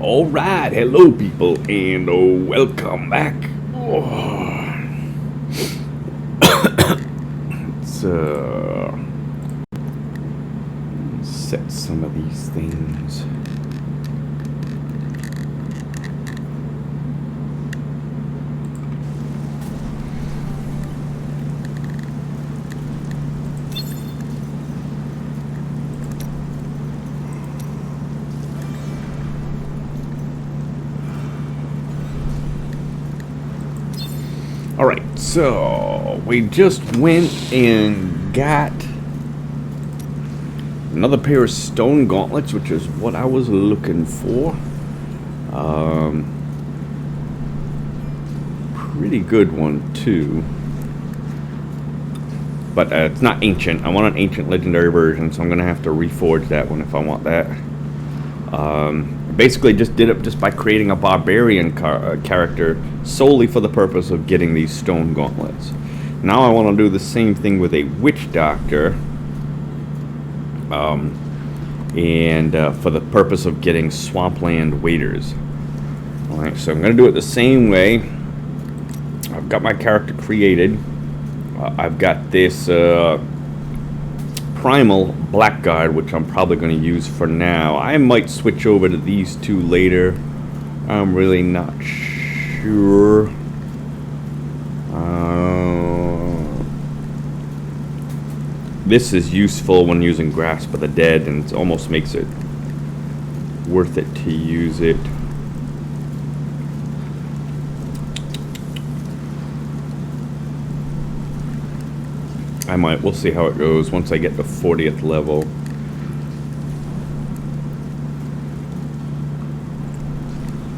Alright, hello people, and welcome back. Let's set some of these things. Alright, so we just went and got another pair of stone gauntlets, which is what I was looking for. Pretty good one too. But it's not ancient. I want an ancient legendary version, so I'm going to have to reforge that one if I want that. Basically just did it just by creating a barbarian character solely for the purpose of getting these stone gauntlets. Now I want to do the same thing with a witch doctor, and for the purpose of getting swampland waders. Alright, so I'm going to do it the same way. I've got my character created. I've got this primal blackguard, which I'm probably going to use for now. I might switch over to these two later. I'm really not sure. This is useful when using Grasp of the Dead, and it almost makes it worth it to use it. We'll see how it goes once I get to 40th level.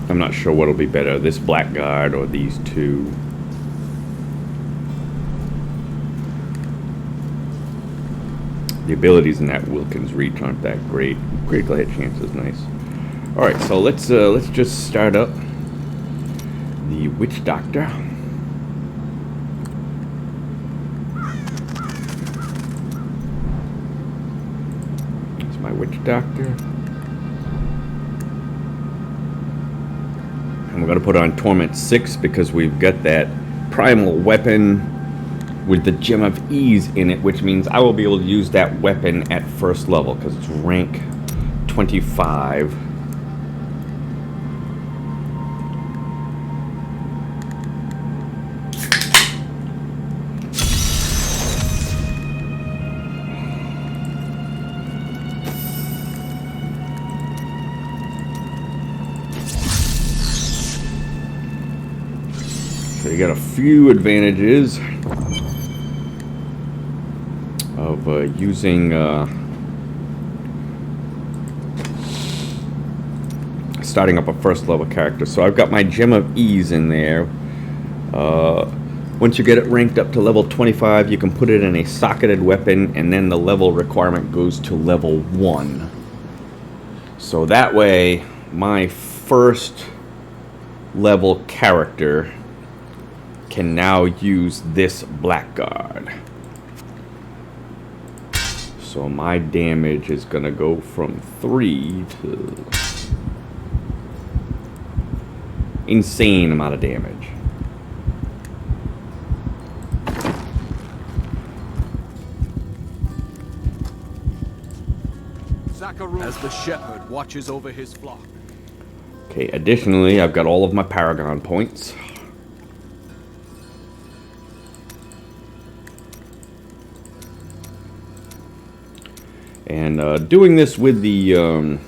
I'm not sure what'll be better, this blackguard or these two. The abilities in that Wilkins Reach aren't that great. Critical hit chance is nice. Alright, so let's just start up the Witch Doctor. Witch Doctor. And we're going to put on Torment 6 because we've got that primal weapon with the Gem of Ease in it, which means I will be able to use that weapon at first level because it's rank 25. So you got a few advantages of using starting up a first level character. So I've got my Gem of Ease in there. Once you get it ranked up to level 25, you can put it in a socketed weapon, and then the level requirement goes to level 1. So that way, my first level character can now use this blackguard. So my damage is gonna go from 3 to insane amount of damage. As the shepherd watches over his flock. Okay, additionally, I've got all of my Paragon points. And doing this with the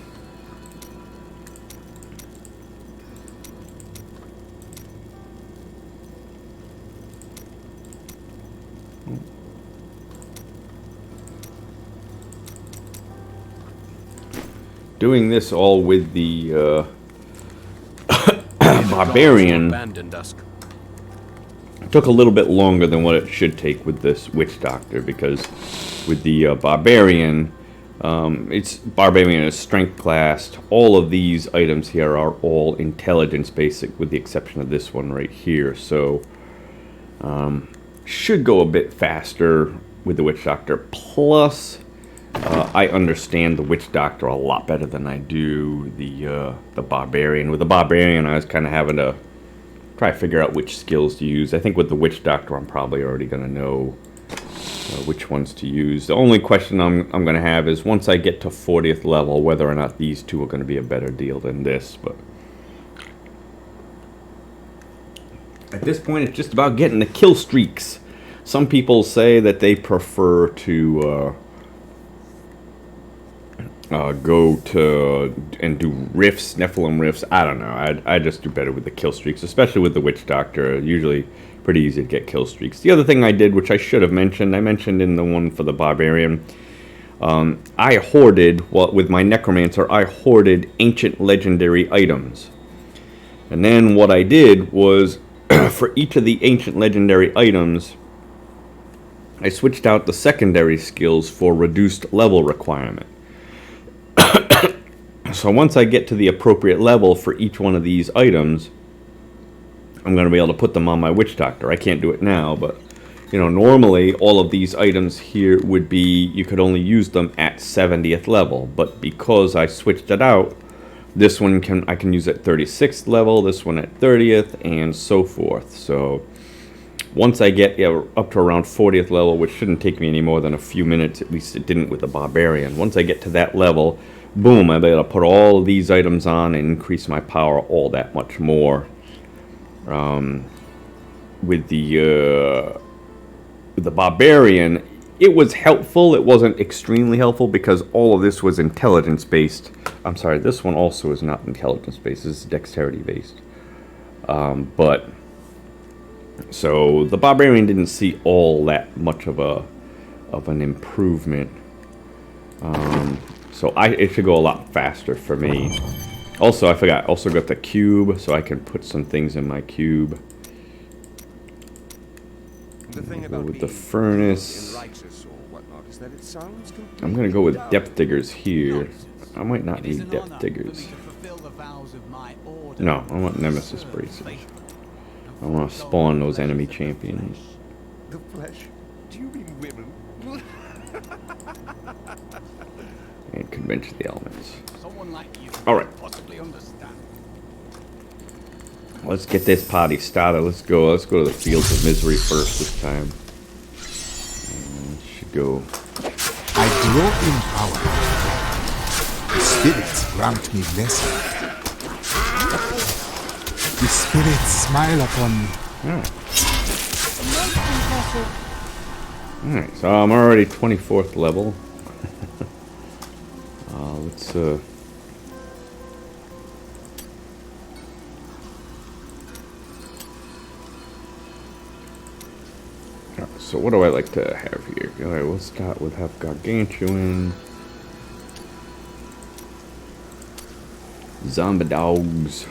doing this all with the barbarian took a little bit longer than what it should take with this witch doctor, because with the barbarian, it's barbarian is strength classed. All of these items here are all intelligence basic, with the exception of this one right here. So should go a bit faster with the witch doctor. Plus, I understand the Witch Doctor a lot better than I do the Barbarian. With the Barbarian, I was kind of having to try to figure out which skills to use. I think with the Witch Doctor, I'm probably already going to know which ones to use. The only question I'm going to have is once I get to 40th level, whether or not these two are going to be a better deal than this. But at this point, it's just about getting the kill streaks. Some people say that they prefer to go to and do rifts, Nephilim rifts. I don't know. I just do better with the kill streaks, especially with the Witch Doctor. Usually pretty easy to get kill streaks. The other thing I did, which I should have mentioned, I mentioned in the one for the Barbarian, I hoarded, well, with my Necromancer, I hoarded ancient legendary items. And then what I did was, for each of the ancient legendary items, I switched out the secondary skills for reduced level requirement. So once I get to the appropriate level for each one of these items, I'm going to be able to put them on my Witch Doctor. I can't do it now, but you know, normally all of these items here would be, you could only use them at 70th level, but because I switched it out, this one I can use at 36th level, this one at 30th, and so forth. So once I get up to around 40th level, which shouldn't take me any more than a few minutes, at least it didn't with the Barbarian. Once I get to that level, boom, I'll be able to put all of these items on and increase my power all that much more. With the Barbarian, it was helpful. It wasn't extremely helpful because all of this was intelligence based. I'm sorry, this one also is not intelligence based. This is dexterity based. But so the Barbarian didn't see all that much of an improvement. So it should go a lot faster for me. Also, I forgot, also got the cube, so I can put some things in my cube. Go with the furnace. I'm going to go with depth diggers here. I might not need depth diggers. No, I want nemesis bracers. I want to spawn those enemy champions. The flesh? Do you mean women? And convince the elements. All right. Let's get this party started. Let's go to the Fields of Misery first this time. And should go. I grow in power. The spirits grant me blessing. The spirits smile upon me. Alright, so I'm already 24th level. Let's so what do I like to have here? Alright, we'll start with have Gargantuan. Zombie dogs.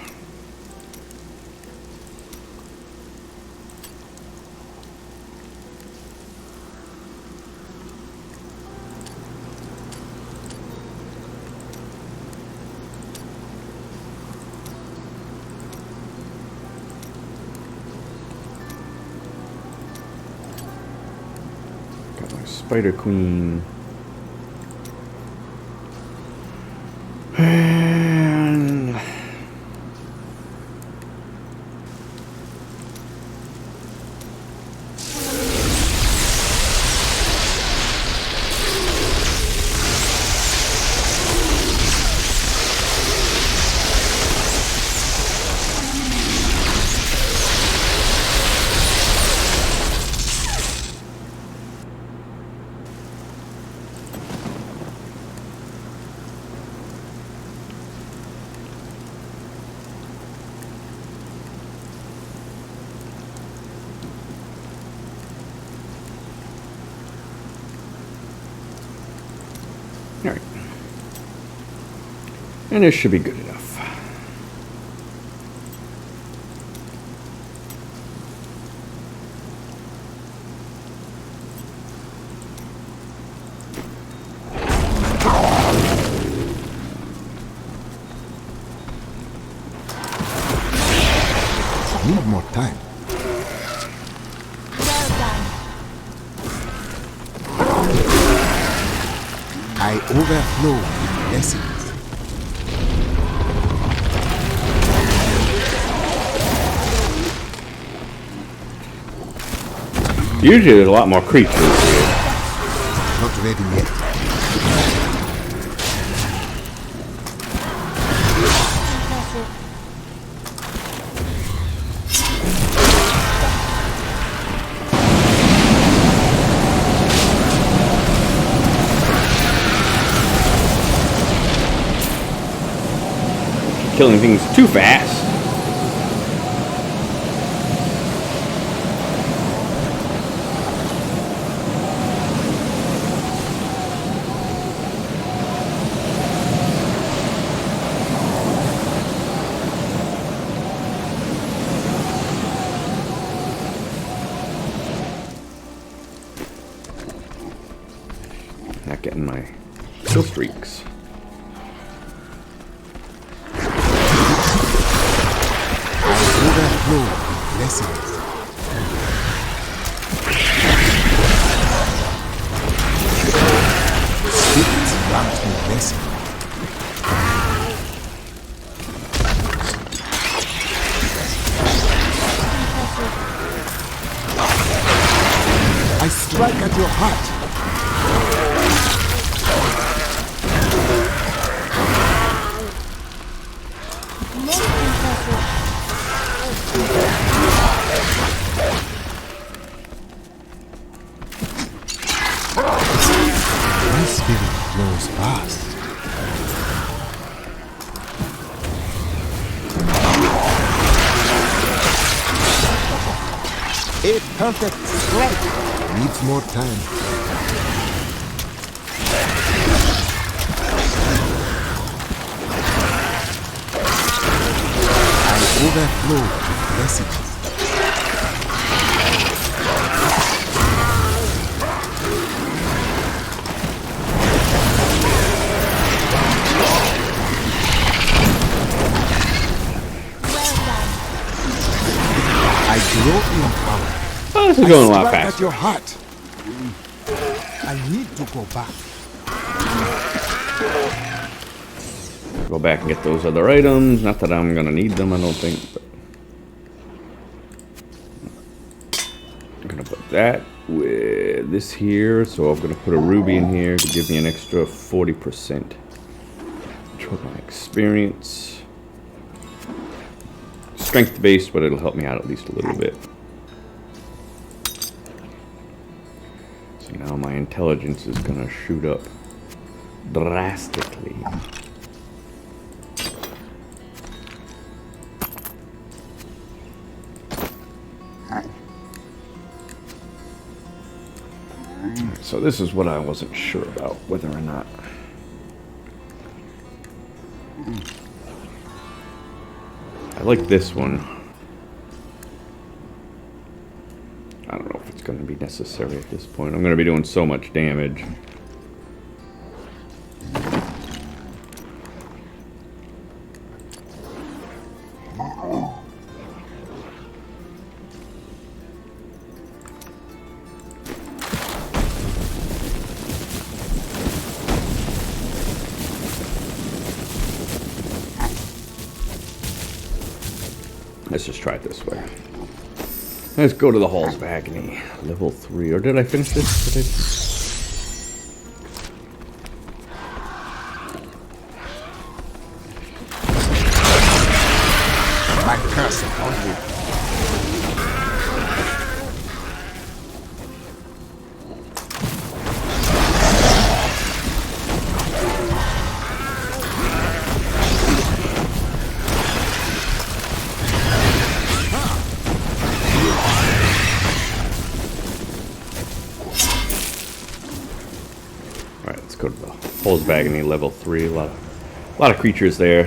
Spider Queen. And alright. And this should be good enough. Need more time. Well done. I overflow with blessings. Usually there's a lot more creatures here. Not ready yet. Killing things too fast. Not getting my kill streaks. Overflow with blessings. Spirits grant me blessings. I strike at your heart. My spirit flows fast. A perfect strike. Needs more time. I overflow with blessings. I grow in power. Oh, this is going a lot Strike faster. at your heart. I need to go back. Go back and get those other items. Not that I'm gonna need them, I don't think. But I'm gonna put that with this here. So I'm gonna put a ruby in here to give me an extra 40% toward my experience. Strength based, but it'll help me out at least a little bit. So now my intelligence is gonna shoot up drastically. So this is what I wasn't sure about, whether or not. I like this one. I don't know if it's going to be necessary at this point. I'm going to be doing so much damage. Let's just try it this way. Let's go to the Halls of Agony, level 3. Or did I finish this? My curse upon you. Go to the Halls of Agony, level 3. A lot of creatures there.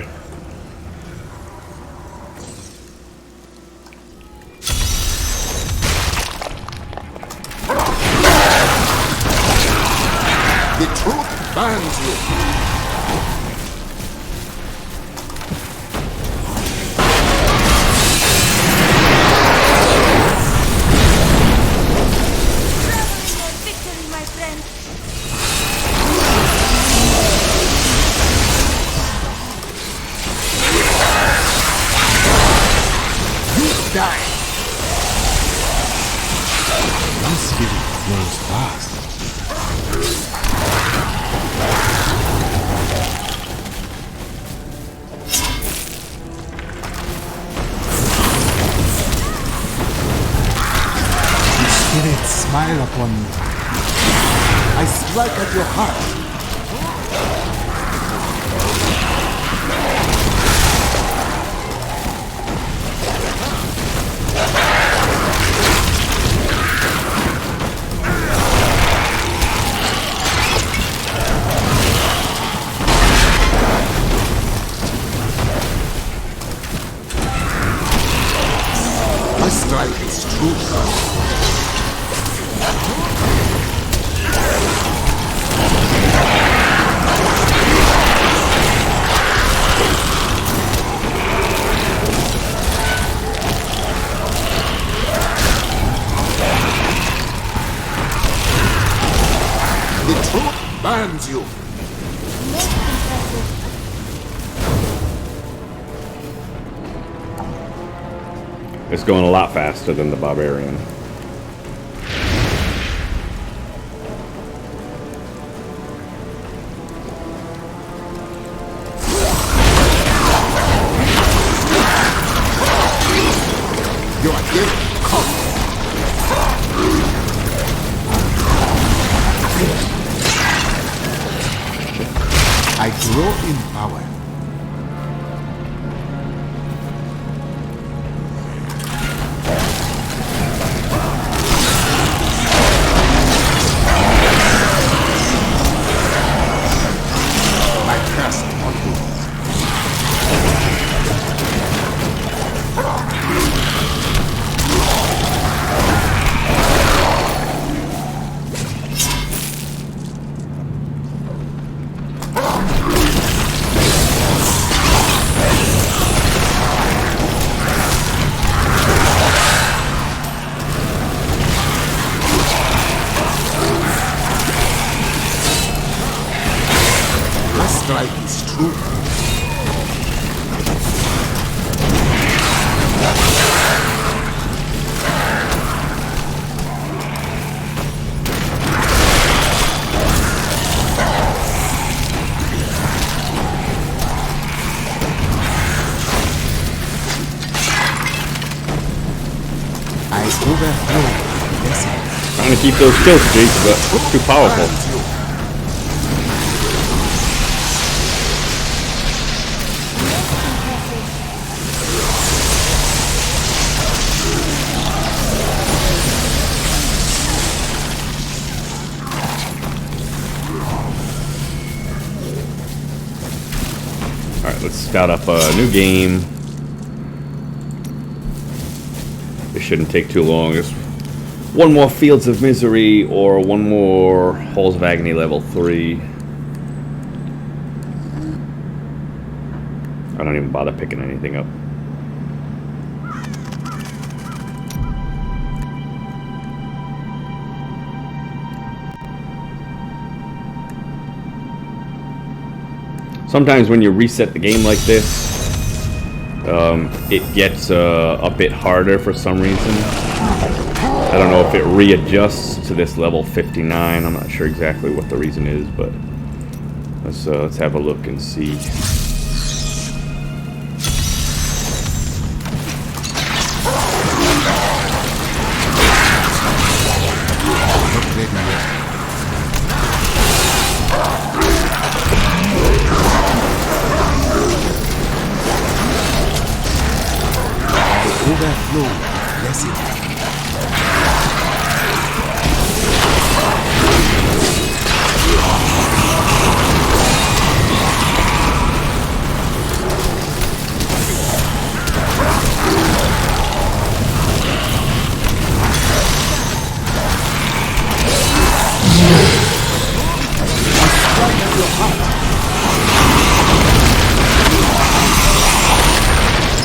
The truth binds you. die. My spirit flows fast. The spirits smile upon me. I strike at your heart. My strike is true. The truth burns you. It's going a lot faster than the Barbarian. You are given. Come. I grow in power. My trust on you. My strike is true. I overflow. Yes, Trying to keep those kill streaks, but it's too powerful. burns you. Alright, let's start up a new game. It shouldn't take too long. Just one more Fields of Misery or one more Halls of Agony level 3. I don't even bother picking anything up. Sometimes when you reset the game like this, it gets a bit harder for some reason. I don't know if it readjusts to this level 59. I'm not sure exactly what the reason is, but let's have a look and see. Not ready yet. Overflow with blessing.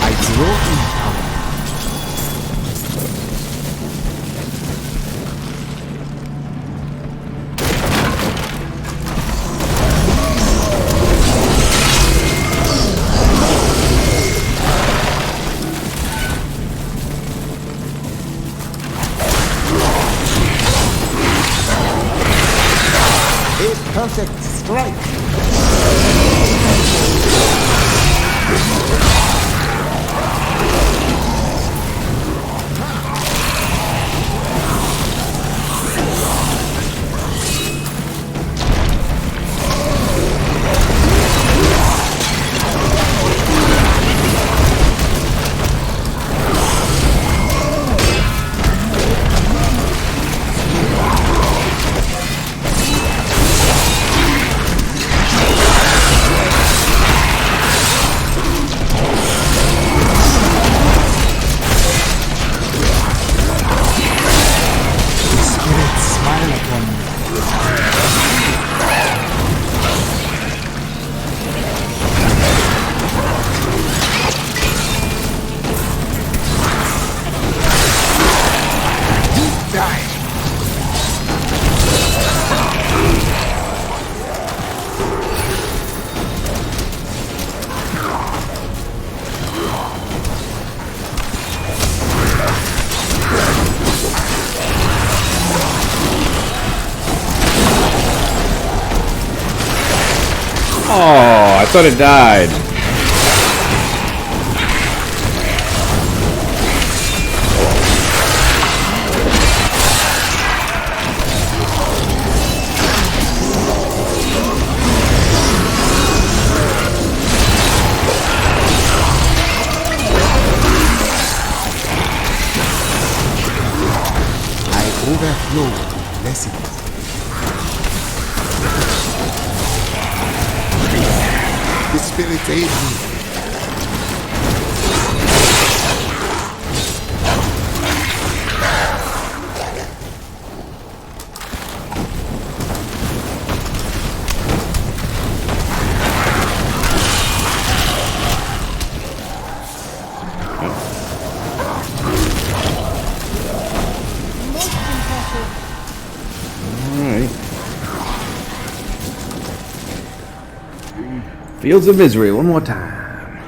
I grow in power. perfect strike. Oh, I thought it died. I overflow with blessings. The spirits aid me. Fields of Misery, one more time.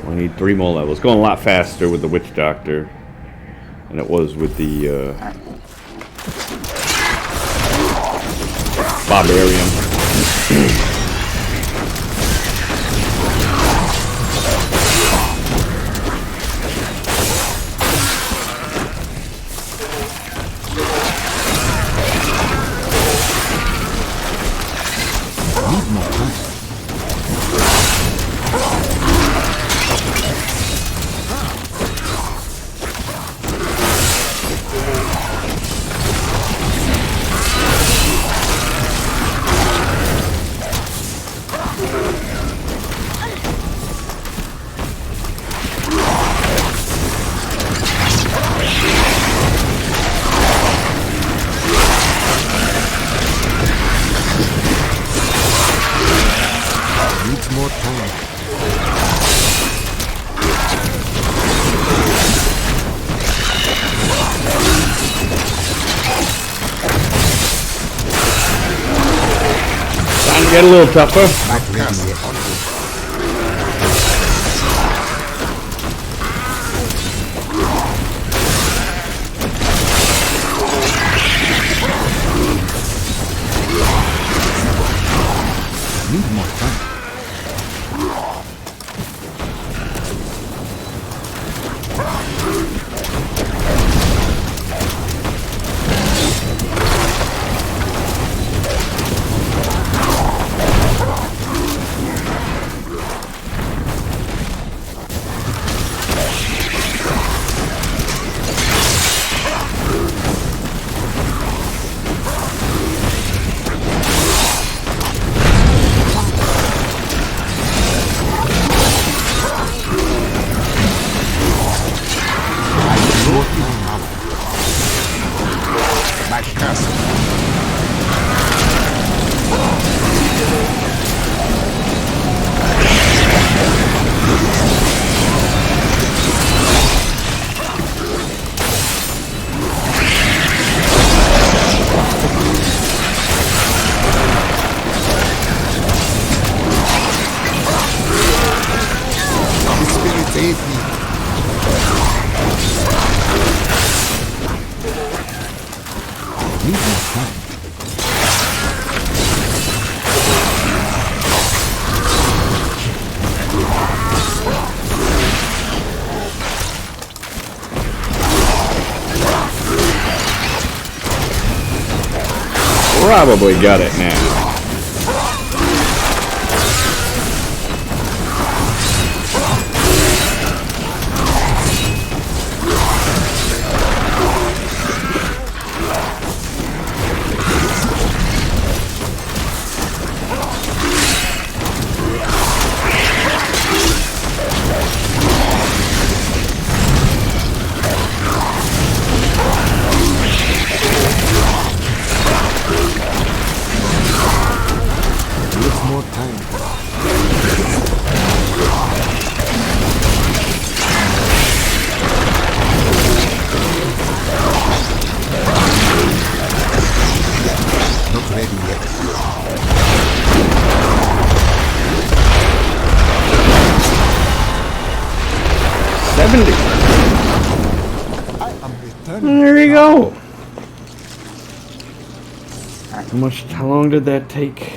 We need 3 more levels. Going a lot faster with the Witch Doctor than it was with the Barbarian. Get a little tougher. Need more time. Save me. probably got it now. More time. Not ready yet. I am returning. There you go. How long did that take?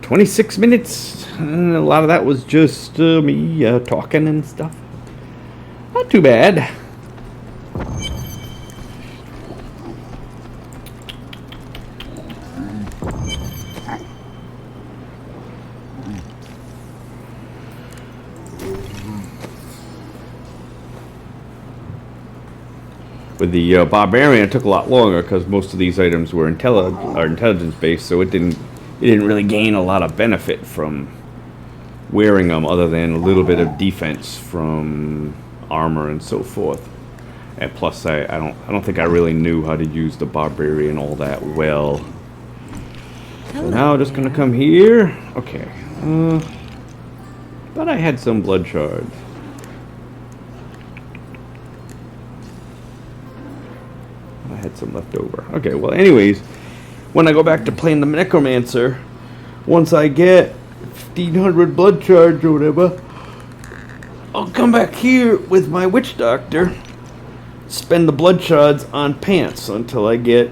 26 minutes. And a lot of that was just me talking and stuff. Not too bad. With the Barbarian, it took a lot longer because most of these items were intelligence based, so it didn't really gain a lot of benefit from wearing them, other than a little bit of defense from armor and so forth. And plus, I don't think I really knew how to use the Barbarian all that well. So now I'm just gonna come here. Okay. But I had some blood shards. I had some left over. Okay, well, anyways, when I go back to playing the Necromancer, once I get 1500 blood shards or whatever, I'll come back here with my witch doctor, spend the blood shards on pants until I get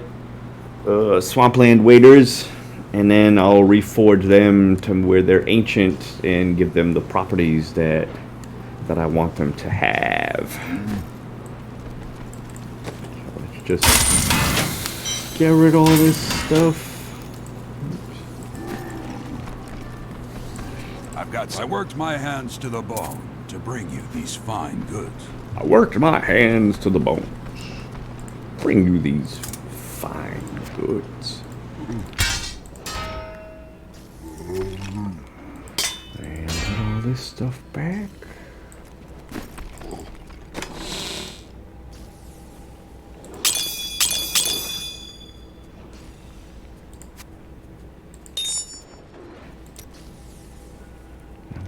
swampland waders, and then I'll reforge them to where they're ancient and give them the properties that I want them to have. Just get rid of all this stuff. I worked my hands to the bone to bring you these fine goods. I worked my hands to the bone. Bring you these fine goods. And put all this stuff back.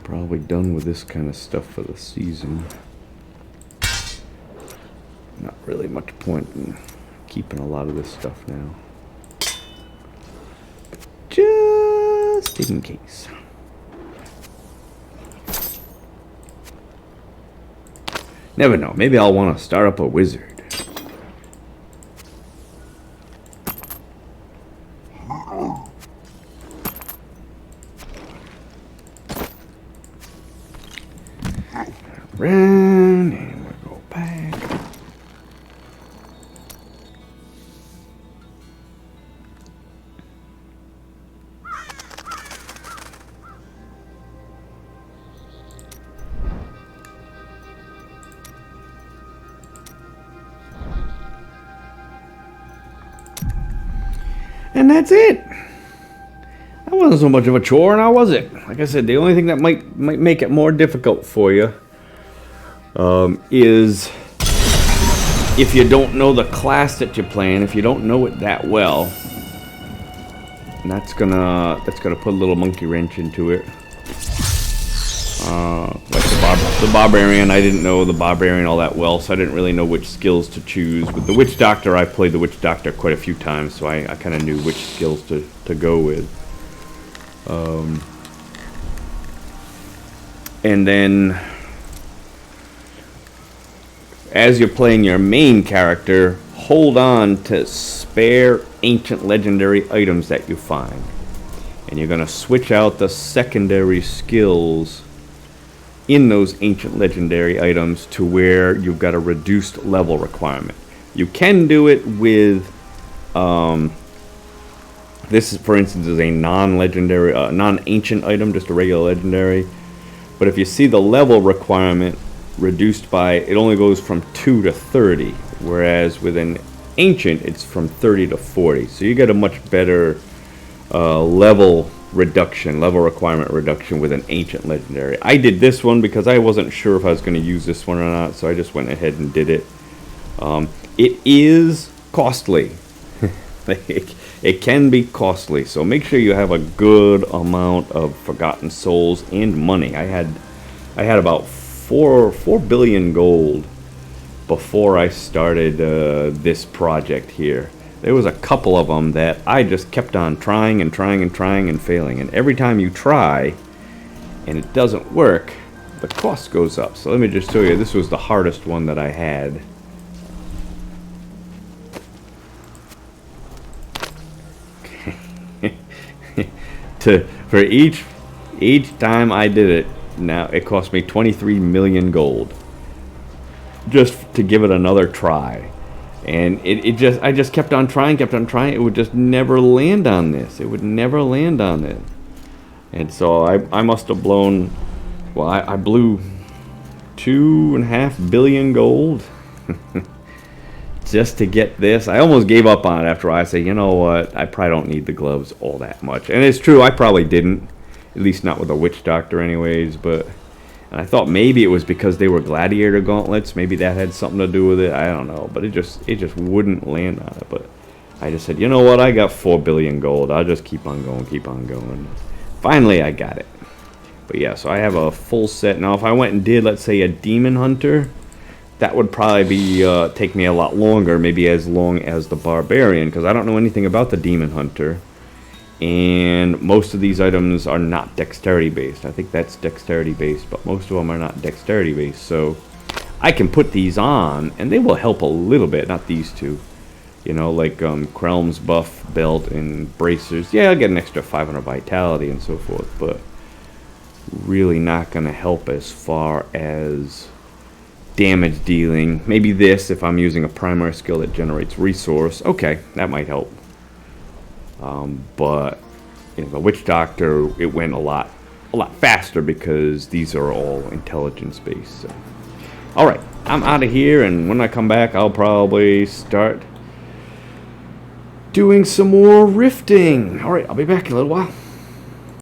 Probably done with this kind of stuff for the season. Not really much point in keeping a lot of this stuff now. Just in case. Never know. Maybe I'll want to start up a wizard. Run, and we'll go back. And that's it. That wasn't so much of a chore, now was it? Like I said, the only thing that might make it more difficult for you is if you don't know the class that you're playing, if you don't know it that well, and that's gonna put a little monkey wrench into it. Like the Barbarian, I didn't know the Barbarian all that well, so I didn't really know which skills to choose. With the Witch Doctor, I played the Witch Doctor quite a few times, so I kind of knew which skills to go with. And then, as you're playing your main character, hold on to spare ancient legendary items that you find. And you're going to switch out the secondary skills in those ancient legendary items to where you've got a reduced level requirement. You can do it with, this, for instance, is a non-legendary, non-ancient item, just a regular legendary. But if you see the level requirement reduced by, it only goes from 2 to 30, whereas with an ancient, it's from 30 to 40. So you get a much better level requirement reduction with an ancient legendary. I did this one because I wasn't sure if I was going to use this one or not, so I just went ahead and did it. It is costly. It can be costly, so make sure you have a good amount of Forgotten Souls and money. I had about 4 billion gold before I started this project here. There was a couple of them that I just kept on trying and trying and trying and failing. And every time you try and it doesn't work, the cost goes up. So let me just show you. This was the hardest one that I had. For each time I did it, now it cost me 23 million gold just to give it another try. And I just kept on trying. It would just never land on this. It would never land on it. And so I must have blown, well, I blew 2.5 billion gold just to get this. I almost gave up on it after I said, you know what, I probably don't need the gloves all that much. And it's true, I probably didn't. At least not with a witch doctor anyways, but... And I thought maybe it was because they were gladiator gauntlets. Maybe that had something to do with it. I don't know. But it just wouldn't land on it. But I just said, you know what? I got 4 billion gold. I'll just keep on going, keep on going. Finally, I got it. But yeah, so I have a full set. Now, if I went and did, let's say, a demon hunter, that would probably be take me a lot longer. Maybe as long as the barbarian, because I don't know anything about the demon hunter. And most of these items are not dexterity based. I think that's dexterity based, but most of them are not dexterity based. So I can put these on and they will help a little bit. Not these two, you know, like Krelm's buff belt and bracers. Yeah, I'll get an extra 500 vitality and so forth, but really not going to help as far as damage dealing. Maybe this, if I'm using a primary skill that generates resource. Okay, that might help. But you know, the witch doctor, it went a lot faster because these are all intelligence based. So. All right, I'm out of here, and when I come back, I'll probably start doing some more rifting. All right, I'll be back in a little while.